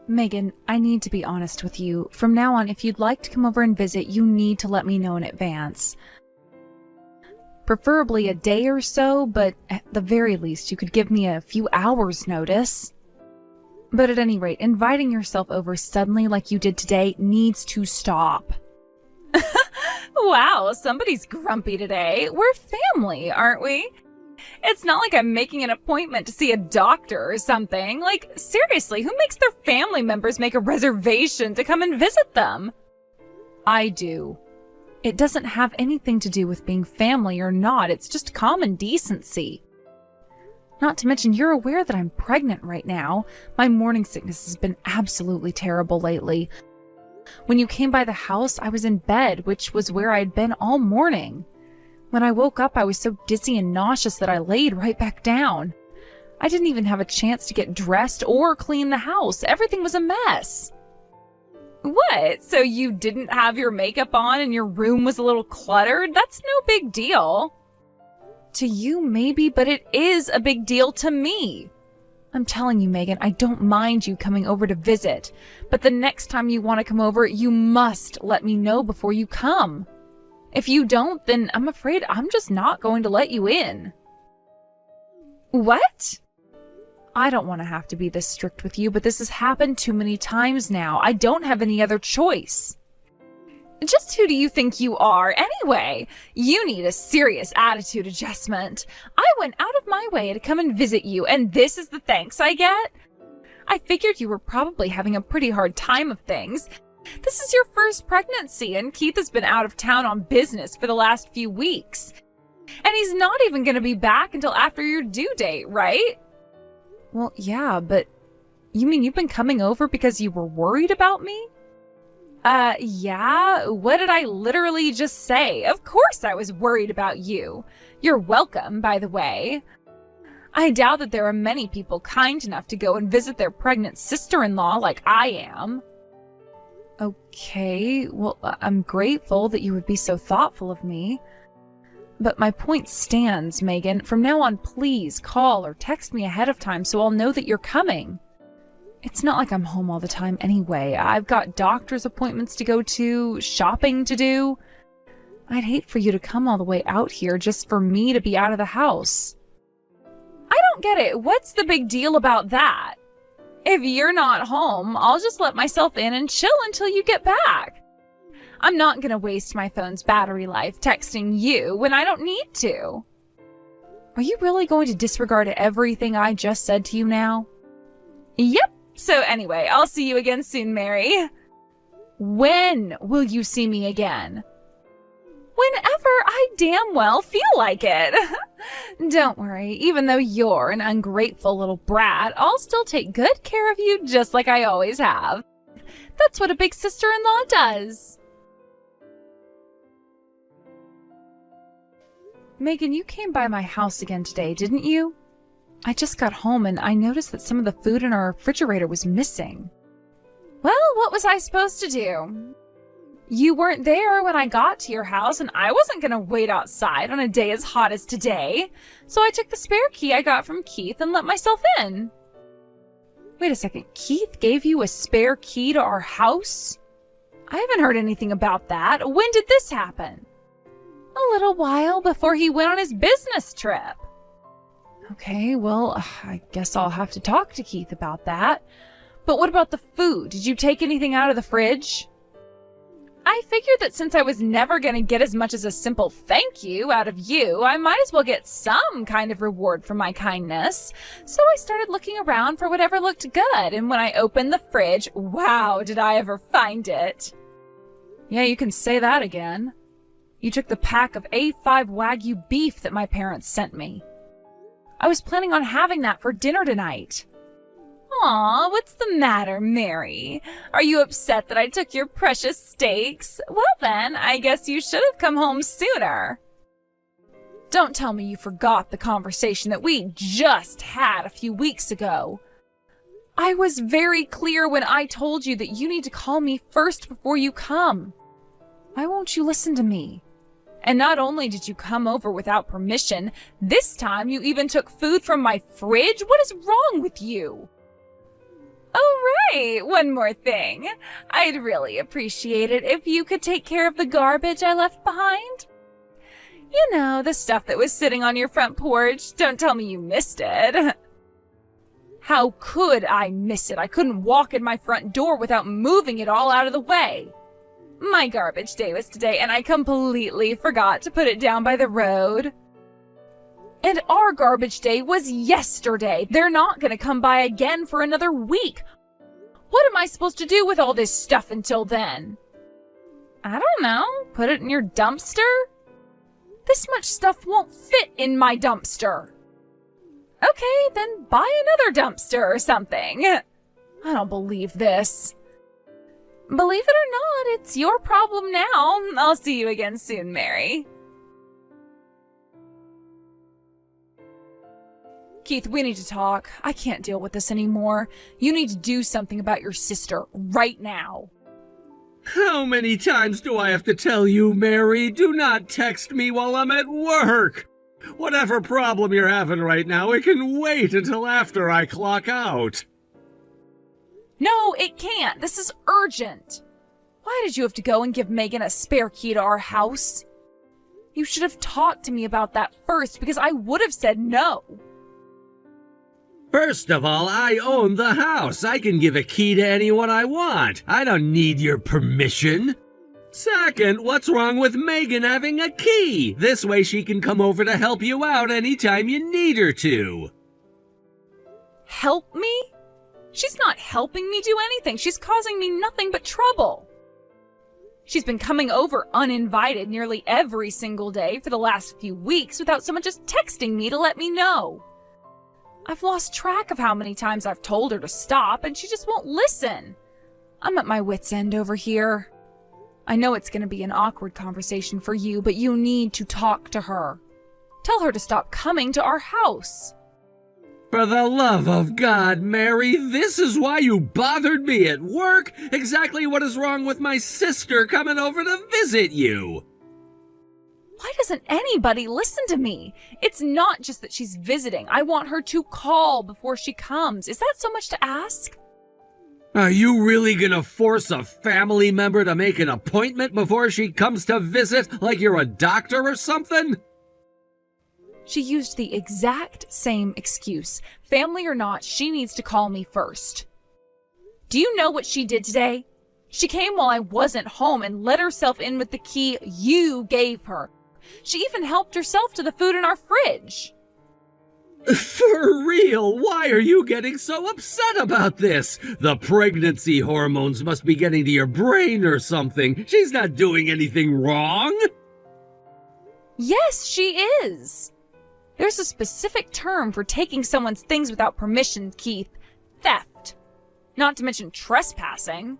Megan, I need to be honest with you. From now on, if you'd like to come over and visit, you need to let me know in advance. Preferably a day or so, but at the very least, you could give me a few hours' notice. But at any rate, inviting yourself over suddenly like you did today needs to stop. Wow, somebody's grumpy today. We're family, aren't we? It's not like I'm making an appointment to see a doctor or something. Like, seriously, who makes their family members make a reservation to come and visit them? I do. It doesn't have anything to do with being family or not. It's just common decency. Not to mention, you're aware that I'm pregnant right now. My morning sickness has been absolutely terrible lately. When you came by the house, I was in bed, which was where I had been all morning. When I woke up, I was so dizzy and nauseous that I laid right back down. I didn't even have a chance to get dressed or clean the house. Everything was a mess. What? So you didn't have your makeup on and your room was a little cluttered? That's no big deal. To you, maybe, but it is a big deal to me. I'm telling you, Megan, I don't mind you coming over to visit, but the next time you want to come over, you must let me know before you come. If you don't, then I'm afraid I'm just not going to let you in. What? I don't want to have to be this strict with you, but this has happened too many times now. I don't have any other choice. Just who do you think you are, anyway? You need a serious attitude adjustment. I went out of my way to come and visit you, and this is the thanks I get? I figured you were probably having a pretty hard time of things. This is your first pregnancy, and Keith has been out of town on business for the last few weeks. And he's not even going to be back until after your due date, right? Well, yeah, but you mean you've been coming over because you were worried about me? Yeah? What did I literally just say? Of course I was worried about you. You're welcome, by the way. I doubt that there are many people kind enough to go and visit their pregnant sister-in-law like I am. Okay, well, I'm grateful that you would be so thoughtful of me. But my point stands, Megan. From now on, please call or text me ahead of time so I'll know that you're coming. It's not like I'm home all the time anyway. I've got doctor's appointments to go to, shopping to do. I'd hate for you to come all the way out here just for me to be out of the house. I don't get it. What's the big deal about that? If you're not home, I'll just let myself in and chill until you get back. I'm not going to waste my phone's battery life texting you when I don't need to. Are you really going to disregard everything I just said to you now? Yep. So anyway, I'll see you again soon, Mary. When will you see me again? Whenever I damn well feel like it. Don't worry, even though you're an ungrateful little brat, I'll still take good care of you just like I always have. That's what a big sister-in-law does. Megan, you came by my house again today, didn't you? I just got home and I noticed that some of the food in our refrigerator was missing. Well, what was I supposed to do? You weren't there when I got to your house, and I wasn't going to wait outside on a day as hot as today. So I took the spare key I got from Keith and let myself in. Wait a second, Keith gave you a spare key to our house? I haven't heard anything about that. When did this happen? A little while before he went on his business trip. Okay, well, I guess I'll have to talk to Keith about that. But what about the food? Did you take anything out of the fridge? I figured that since I was never going to get as much as a simple thank you out of you, I might as well get some kind of reward for my kindness. So I started looking around for whatever looked good, and when I opened the fridge, wow, did I ever find it. Yeah, you can say that again. You took the pack of A5 Wagyu beef that my parents sent me. I was planning on having that for dinner tonight. Aw, what's the matter, Mary? Are you upset that I took your precious steaks? Well then, I guess you should have come home sooner. Don't tell me you forgot the conversation that we just had a few weeks ago. I was very clear when I told you that you need to call me first before you come. Why won't you listen to me? And not only did you come over without permission, this time you even took food from my fridge? What is wrong with you? Oh, Hey, one more thing. I'd really appreciate it if you could take care of the garbage I left behind. You know, the stuff that was sitting on your front porch. Don't tell me you missed it. How could I miss it? I couldn't walk in my front door without moving it all out of the way. My garbage day was today, and I completely forgot to put it down by the road. And our garbage day was yesterday. They're not going to come by again for another week. What am I supposed to do with all this stuff until then? I don't know. Put it in your dumpster? This much stuff won't fit in my dumpster. Okay, then buy another dumpster or something. I don't believe this. Believe it or not, it's your problem now. I'll see you again soon, Mary. Keith, we need to talk. I can't deal with this anymore. You need to do something about your sister right now. How many times do I have to tell you, Mary? Do not text me while I'm at work. Whatever problem you're having right now, it can wait until after I clock out. No, it can't. This is urgent. Why did you have to go and give Megan a spare key to our house? You should have talked to me about that first, because I would have said no. First of all, I own the house. I can give a key to anyone I want. I don't need your permission. Second, what's wrong with Megan having a key? This way she can come over to help you out anytime you need her to. Help me? She's not helping me do anything. She's causing me nothing but trouble. She's been coming over uninvited nearly every single day for the last few weeks without someone just texting me to let me know. I've lost track of how many times I've told her to stop, and she just won't listen. I'm at my wit's end over here. I know it's going to be an awkward conversation for you, but you need to talk to her. Tell her to stop coming to our house. For the love of God, Mary, this is why you bothered me at work? Exactly what is wrong with my sister coming over to visit you? Why doesn't anybody listen to me? It's not just that she's visiting. I want her to call before she comes. Is that so much to ask? Are you really gonna force a family member to make an appointment before she comes to visit like you're a doctor or something? She used the exact same excuse. Family or not, she needs to call me first. Do you know what she did today? She came while I wasn't home and let herself in with the key you gave her. She even helped herself to the food in our fridge. For real, why are you getting so upset about this? The pregnancy hormones must be getting to your brain or something. She's not doing anything wrong. Yes, she is. There's a specific term for taking someone's things without permission, Keith. Theft. Not to mention trespassing.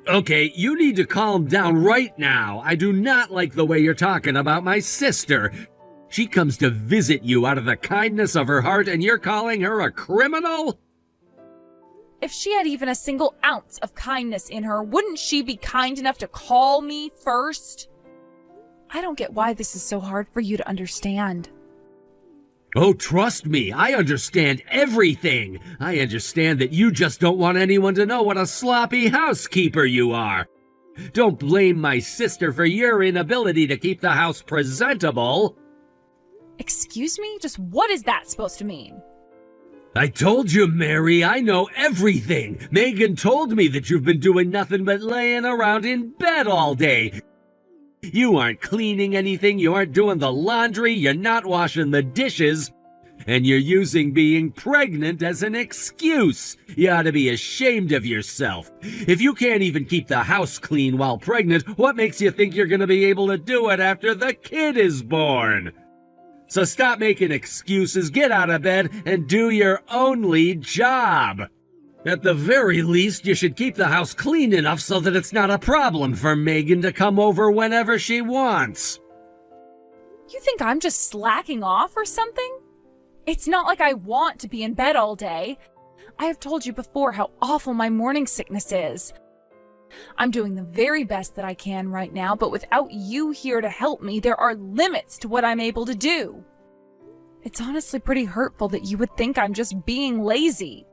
Okay, you need to calm down right now. I do not like the way you're talking about my sister. She comes to visit you out of the kindness of her heart, and you're calling her a criminal? If she had even a single ounce of kindness in her, wouldn't she be kind enough to call me first? I don't get why this is so hard for you to understand. Oh, trust me, I understand everything. I understand that you just don't want anyone to know what a sloppy housekeeper you are. Don't blame my sister for your inability to keep the house presentable. Excuse me? Just what is that supposed to mean? I told you, Mary, I know everything. Megan told me that you've been doing nothing but laying around in bed all day. You aren't cleaning anything, you aren't doing the laundry, you're not washing the dishes, and you're using being pregnant as an excuse. You ought to be ashamed of yourself. If you can't even keep the house clean while pregnant, what makes you think you're going to be able to do it after the kid is born? So stop making excuses, get out of bed, and do your only job. At the very least, you should keep the house clean enough so that it's not a problem for Megan to come over whenever she wants. You think I'm just slacking off or something? It's not like I want to be in bed all day. I have told you before how awful my morning sickness is. I'm doing the very best that I can right now, but without you here to help me, there are limits to what I'm able to do. It's honestly pretty hurtful that you would think I'm just being lazy.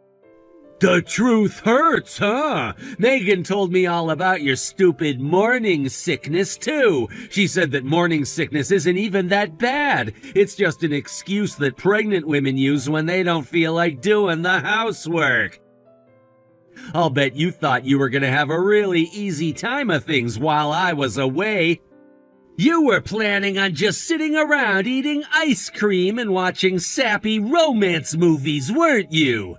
The truth hurts, huh? Megan told me all about your stupid morning sickness, too. She said that morning sickness isn't even that bad. It's just an excuse that pregnant women use when they don't feel like doing the housework. I'll bet you thought you were going to have a really easy time of things while I was away. You were planning on just sitting around eating ice cream and watching sappy romance movies, weren't you?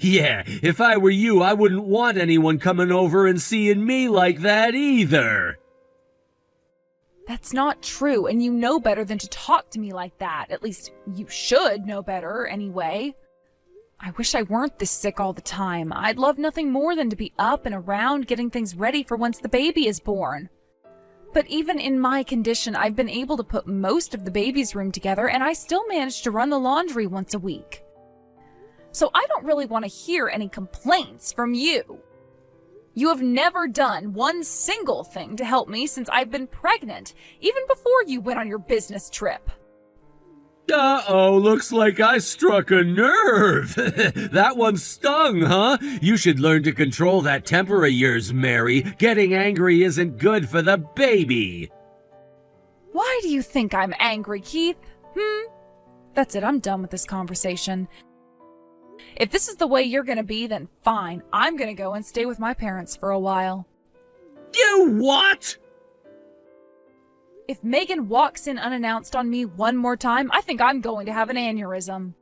Yeah, if I were you, I wouldn't want anyone coming over and seeing me like that either. That's not true, and you know better than to talk to me like that. At least you should know better, anyway. I wish I weren't this sick all the time. I'd love nothing more than to be up and around getting things ready for once the baby is born. But even in my condition, I've been able to put most of the baby's room together, and I still manage to run the laundry once a week. So I don't really want to hear any complaints from you. You have never done one single thing to help me since I've been pregnant, even before you went on your business trip. Uh-oh, looks like I struck a nerve. That one stung, huh? You should learn to control that temper of yours, Mary. Getting angry isn't good for the baby. Why do you think I'm angry, Keith? That's it, I'm done with this conversation. If this is the way you're gonna be, then fine. I'm gonna go and stay with my parents for a while. You what? If Megan walks in unannounced on me one more time, I think I'm going to have an aneurysm.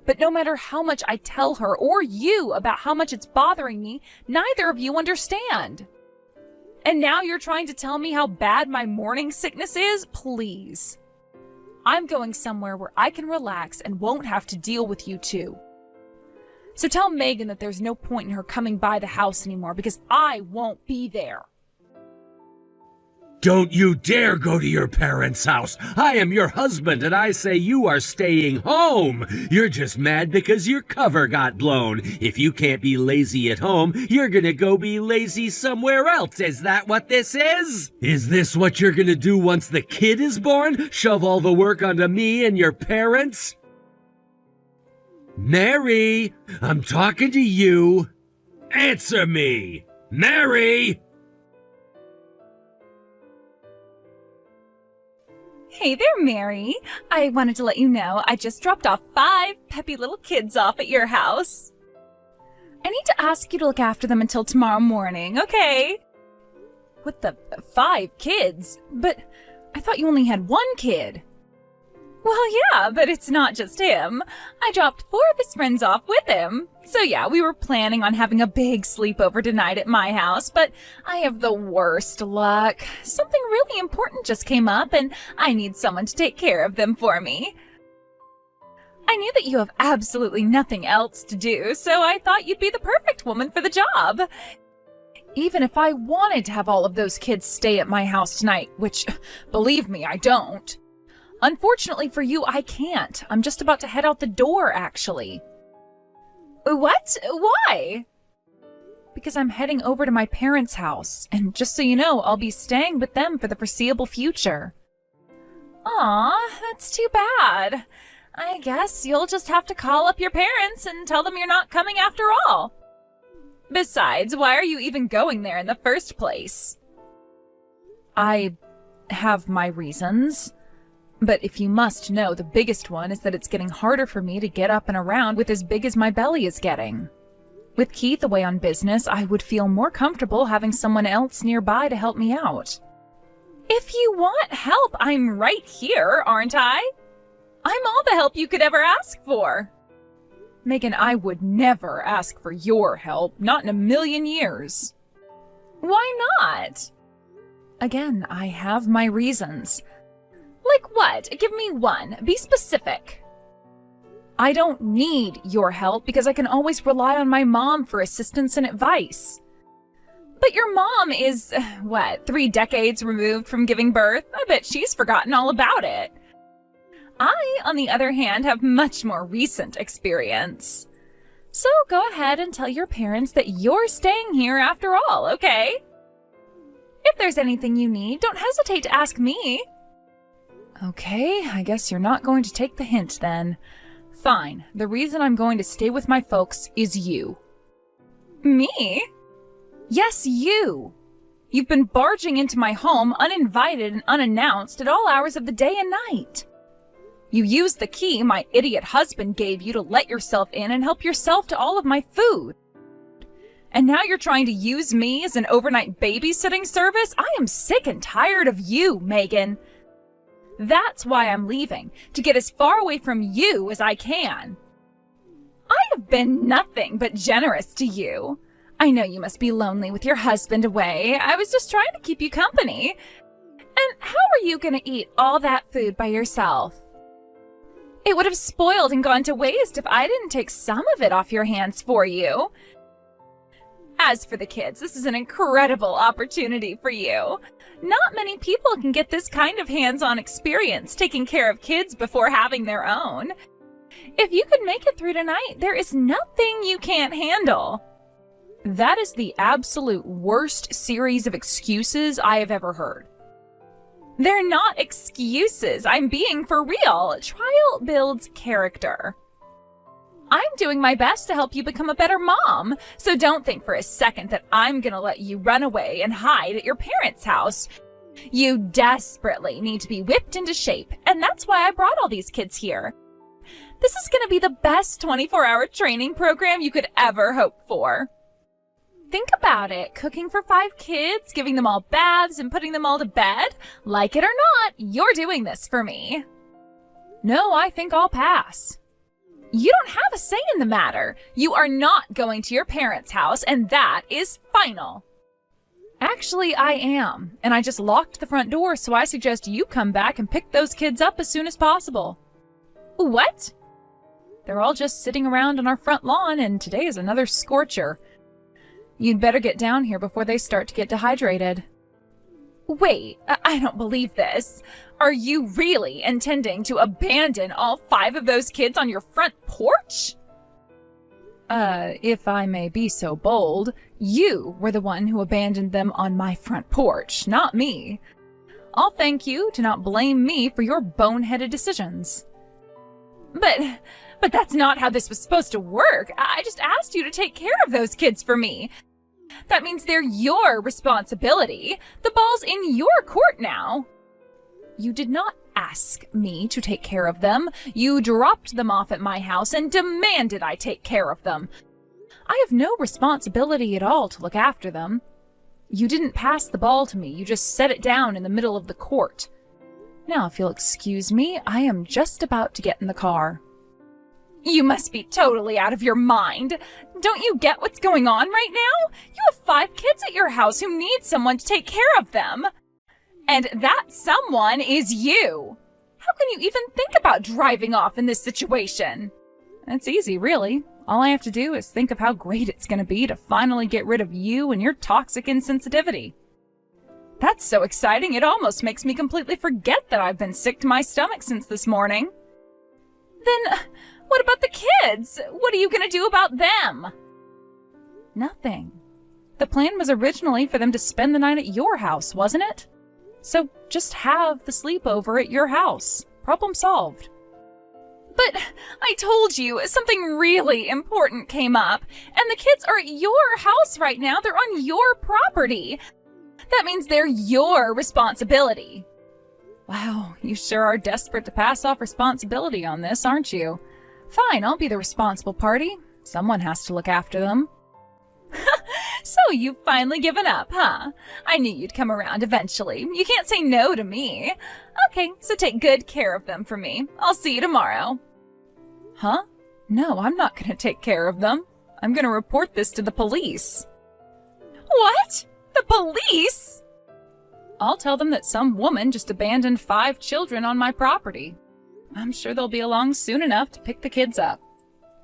But no matter how much I tell her or you about how much it's bothering me, neither of you understand. And now you're trying to tell me how bad my morning sickness is? Please. I'm going somewhere where I can relax and won't have to deal with you two. So tell Megan that there's no point in her coming by the house anymore because I won't be there. Don't you dare go to your parents' house. I am your husband and I say you are staying home. You're just mad because your cover got blown. If you can't be lazy at home, you're gonna go be lazy somewhere else. Is that what this is? Is this what you're gonna do once the kid is born? Shove all the work onto me and your parents? Mary, I'm talking to you. Answer me. Mary! Hey there, Mary. I wanted to let you know I just dropped off 5 peppy little kids off at your house. I need to ask you to look after them until tomorrow morning, okay? What the 5 kids? But I thought you only had 1 kid. Well, yeah, but it's not just him. I dropped 4 of his friends off with him. So yeah, we were planning on having a big sleepover tonight at my house, but I have the worst luck. Something really important just came up, and I need someone to take care of them for me. I knew that you have absolutely nothing else to do, so I thought you'd be the perfect woman for the job. Even if I wanted to have all of those kids stay at my house tonight, which, believe me, I don't. Unfortunately for you, I can't. I'm just about to head out the door, actually. What? Why? Because I'm heading over to my parents' house, and just so you know, I'll be staying with them for the foreseeable future. Aw, that's too bad. I guess you'll just have to call up your parents and tell them you're not coming after all. Besides, why are you even going there in the first place? I have my reasons. But if you must know, the biggest one is that it's getting harder for me to get up and around with as big as my belly is getting. With Keith away on business, I would feel more comfortable having someone else nearby to help me out. If you want help, I'm right here, aren't I? I'm all the help you could ever ask for. Megan, I would never ask for your help, not in a million years. Why not? Again, I have my reasons. Like what? Give me one. Be specific. I don't need your help because I can always rely on my mom for assistance and advice. But your mom is, 3 decades removed from giving birth? I bet she's forgotten all about it. I, on the other hand, have much more recent experience. So go ahead and tell your parents that you're staying here after all, okay? If there's anything you need, don't hesitate to ask me. Okay, I guess you're not going to take the hint then. Fine, the reason I'm going to stay with my folks is you. Me? Yes, you. You've been barging into my home uninvited and unannounced at all hours of the day and night. You used the key my idiot husband gave you to let yourself in and help yourself to all of my food. And now you're trying to use me as an overnight babysitting service? I am sick and tired of you, Megan. That's why I'm leaving, to get as far away from you as I can. I have been nothing but generous to you. I know you must be lonely with your husband away. I was just trying to keep you company. And how are you going to eat all that food by yourself? It would have spoiled and gone to waste if I didn't take some of it off your hands for you. As for the kids, this is an incredible opportunity for you. Not many people can get this kind of hands-on experience taking care of kids before having their own. If you could make it through tonight, there is nothing you can't handle. That is the absolute worst series of excuses I have ever heard. They're not excuses. I'm being for real. Trial builds character. I'm doing my best to help you become a better mom, so don't think for a second that I'm gonna let you run away and hide at your parents' house. You desperately need to be whipped into shape, and that's why I brought all these kids here. This is gonna be the best 24-hour training program you could ever hope for. Think about it, cooking for 5 kids, giving them all baths, and putting them all to bed. Like it or not, you're doing this for me. No, I think I'll pass. You don't have a say in the matter. You are not going to your parents' house, and that is final. Actually, I am, and I just locked the front door, so I suggest you come back and pick those kids up as soon as possible. What? They're all just sitting around on our front lawn, and today is another scorcher. You'd better get down here before they start to get dehydrated. Wait, I don't believe this. Are you really intending to abandon all 5 of those kids on your front porch? If I may be so bold, you were the one who abandoned them on my front porch, not me. I'll thank you to not blame me for your boneheaded decisions. But that's not how this was supposed to work. I just asked you to take care of those kids for me. That means they're your responsibility. The ball's in your court now. You did not ask me to take care of them. You dropped them off at my house and demanded I take care of them. I have no responsibility at all to look after them. You didn't pass the ball to me. You just set it down in the middle of the court. Now, if you'll excuse me, I am just about to get in the car. You must be totally out of your mind. Don't you get what's going on right now? You have 5 kids at your house who need someone to take care of them. And that someone is you. How can you even think about driving off in this situation? It's easy, really. All I have to do is think of how great it's going to be to finally get rid of you and your toxic insensitivity. That's so exciting, it almost makes me completely forget that I've been sick to my stomach since this morning. Then, what about the kids? What are you going to do about them? Nothing. The plan was originally for them to spend the night at your house, wasn't it? So just have the sleepover at your house. Problem solved. But I told you something really important came up, and the kids are at your house right now. They're on your property. That means they're your responsibility. Wow, you sure are desperate to pass off responsibility on this, aren't you? Fine, I'll be the responsible party. Someone has to look after them. So you've finally given up, huh? I knew you'd come around eventually. You can't say no to me. Okay, so take good care of them for me. I'll see you tomorrow. Huh? No, I'm not going to take care of them. I'm going to report this to the police. What? The police? I'll tell them that some woman just abandoned 5 children on my property. I'm sure they'll be along soon enough to pick the kids up.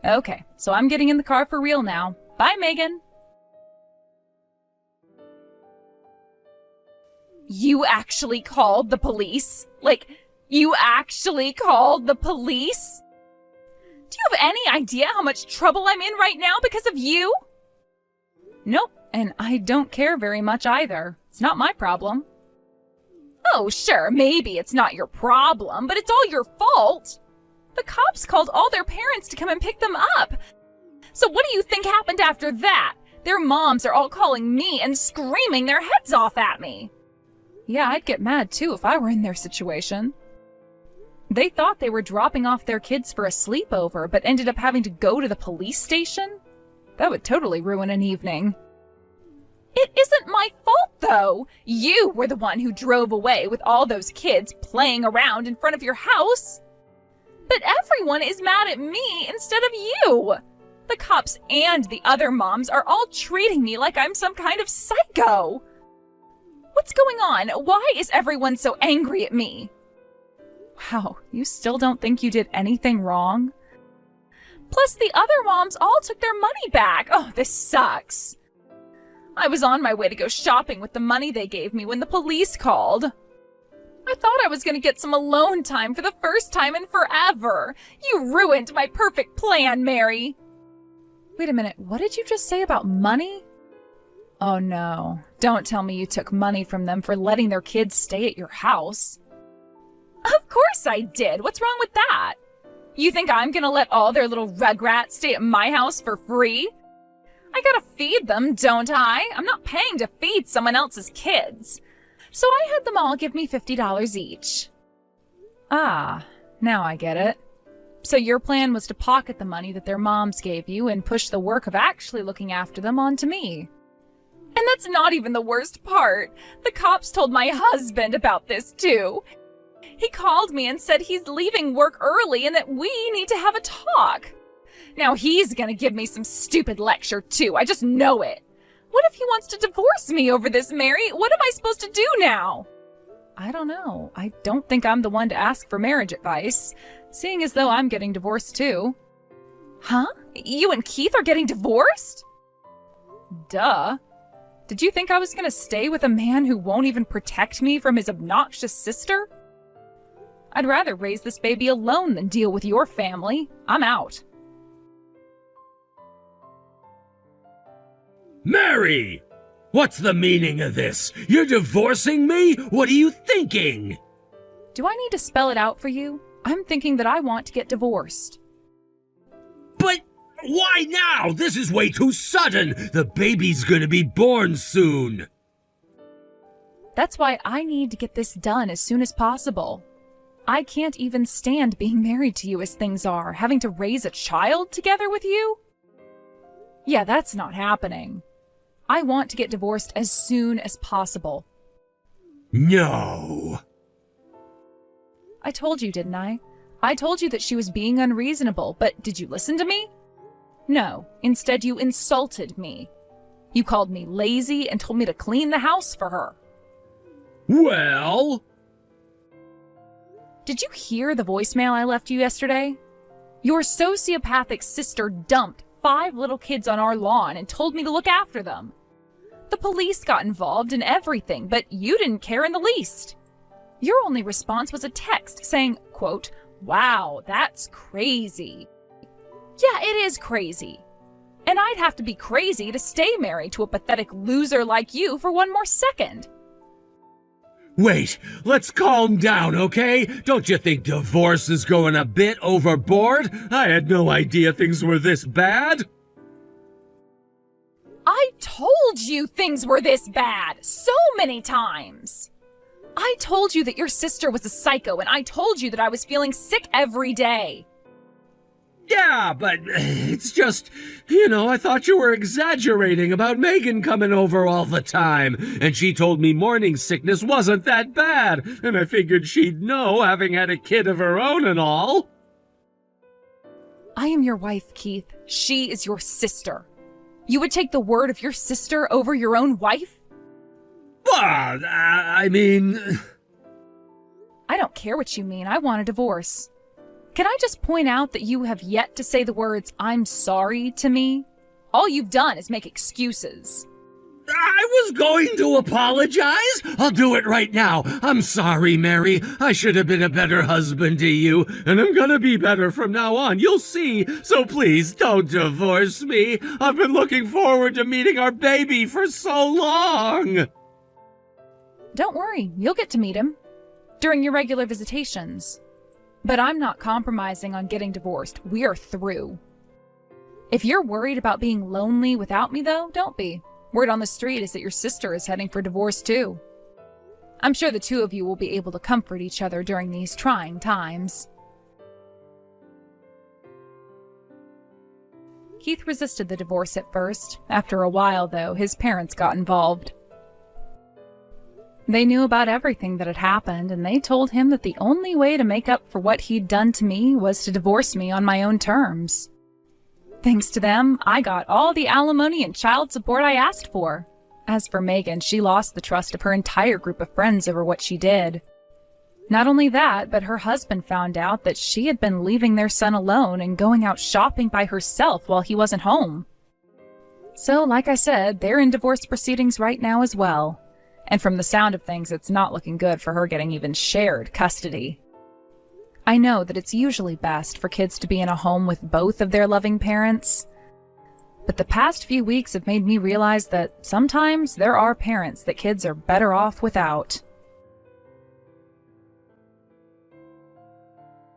Okay, so I'm getting in the car for real now. Bye, Megan. You actually called the police? Like, you actually called the police? Do you have any idea how much trouble I'm in right now because of you? Nope, and I don't care very much either. It's not my problem. Oh, sure, maybe it's not your problem, but it's all your fault. The cops called all their parents to come and pick them up. So what do you think happened after that? Their moms are all calling me and screaming their heads off at me. Yeah, I'd get mad too if I were in their situation. They thought they were dropping off their kids for a sleepover, but ended up having to go to the police station? That would totally ruin an evening. It isn't my fault, though. You were the one who drove away with all those kids playing around in front of your house. But everyone is mad at me instead of you. The cops and the other moms are all treating me like I'm some kind of psycho. What's going on? Why is everyone so angry at me? Wow, you still don't think you did anything wrong? Plus, the other moms all took their money back. Oh, this sucks. I was on my way to go shopping with the money they gave me when the police called. I thought I was going to get some alone time for the first time in forever. You ruined my perfect plan, Mary. Wait a minute, what did you just say about money? Oh no, don't tell me you took money from them for letting their kids stay at your house. Of course I did. What's wrong with that? You think I'm going to let all their little rugrats stay at my house for free? I gotta feed them, don't I? I'm not paying to feed someone else's kids. So I had them all give me $50 each. Ah, now I get it. So your plan was to pocket the money that their moms gave you and push the work of actually looking after them onto me. And that's not even the worst part. The cops told my husband about this too. He called me and said he's leaving work early and that we need to have a talk. Now he's gonna give me some stupid lecture too. I just know it. What if he wants to divorce me over this, Mary? What am I supposed to do now? I don't know. I don't think I'm the one to ask for marriage advice, seeing as though I'm getting divorced too. Huh? You and Keith are getting divorced? Duh. Did you think I was gonna stay with a man who won't even protect me from his obnoxious sister? I'd rather raise this baby alone than deal with your family. I'm out. Mary! What's the meaning of this? You're divorcing me? What are you thinking? Do I need to spell it out for you? I'm thinking that I want to get divorced. But why now? This is way too sudden. The baby's gonna be born soon. That's why I need to get this done as soon as possible. I can't even stand being married to you as things are, having to raise a child together with you. Yeah, that's not happening. I want to get divorced as soon as possible. No. I told you, didn't I? I told you that she was being unreasonable, but did you listen to me? No, instead you insulted me. You called me lazy and told me to clean the house for her. Well? Did you hear the voicemail I left you yesterday? Your sociopathic sister dumped 5 little kids on our lawn and told me to look after them. The police got involved in everything, but you didn't care in the least. Your only response was a text saying, quote, "Wow, that's crazy." Yeah, it is crazy. And I'd have to be crazy to stay married to a pathetic loser like you for one more second. Wait, let's calm down, okay? Don't you think divorce is going a bit overboard? I had no idea things were this bad. I told you things were this bad so many times. I told you that your sister was a psycho, and I told you that I was feeling sick every day. Yeah, but it's just, I thought you were exaggerating about Megan coming over all the time. And she told me morning sickness wasn't that bad. And I figured she'd know, having had a kid of her own and all. I am your wife, Keith. She is your sister. You would take the word of your sister over your own wife? I mean... I don't care what you mean. I want a divorce. Can I just point out that you have yet to say the words, "I'm sorry" to me? All you've done is make excuses. I was going to apologize. I'll do it right now. I'm sorry, Mary. I should have been a better husband to you, and I'm gonna be better from now on. You'll see. So please don't divorce me. I've been looking forward to meeting our baby for so long. Don't worry. You'll get to meet him during your regular visitations. But I'm not compromising on getting divorced. We're through. If you're worried about being lonely without me, though, don't be. Word on the street is that your sister is heading for divorce, too. I'm sure the two of you will be able to comfort each other during these trying times. Keith resisted the divorce at first. After a while, though, his parents got involved. They knew about everything that had happened, and they told him that the only way to make up for what he'd done to me was to divorce me on my own terms. Thanks to them, I got all the alimony and child support I asked for. As for Megan, she lost the trust of her entire group of friends over what she did. Not only that, but her husband found out that she had been leaving their son alone and going out shopping by herself while he wasn't home. So, like I said, they're in divorce proceedings right now as well. And from the sound of things, it's not looking good for her getting even shared custody. I know that it's usually best for kids to be in a home with both of their loving parents. But the past few weeks have made me realize that sometimes there are parents that kids are better off without.